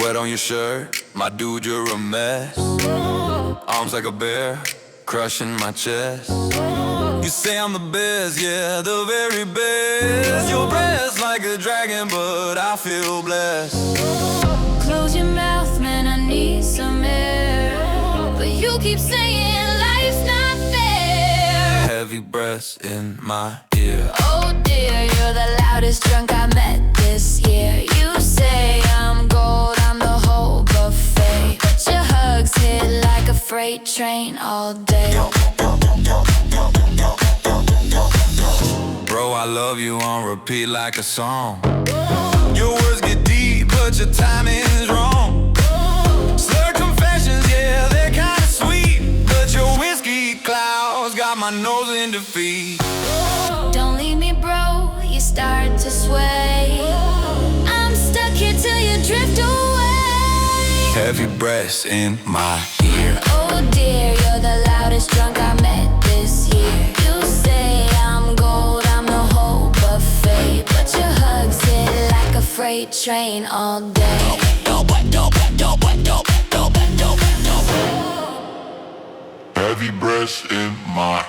Sweat on your shirt, my dude, you're a mess. Arms like a bear, crushing my chest. You say I'm the best, yeah, the very best. Your breath's like a dragon, but I feel blessed. Close your mouth, man, I need some air. But you keep saying life's not fair. Heavy breaths in my ear. Oh dear, you're the loudest drunk I met this year. You say I'm gold, I'm the whole buffet. But your hugs hit like a freight train all day. Bro, I love you on repeat like a song. Your words get deep, but your timing is wrong. Slurred confessions, yeah, they're kinda sweet. But your whiskey clouds got my nose in defeat. Don't leave me, bro, you start to sway. I'm stuck here till you drift away. Heavy breaths in my ear. Oh dear, you're the loudest drunk I met this year. You say I'm gold, I'm the whole buffet. But your hugs hit like a freight train all day. Heavy breaths in my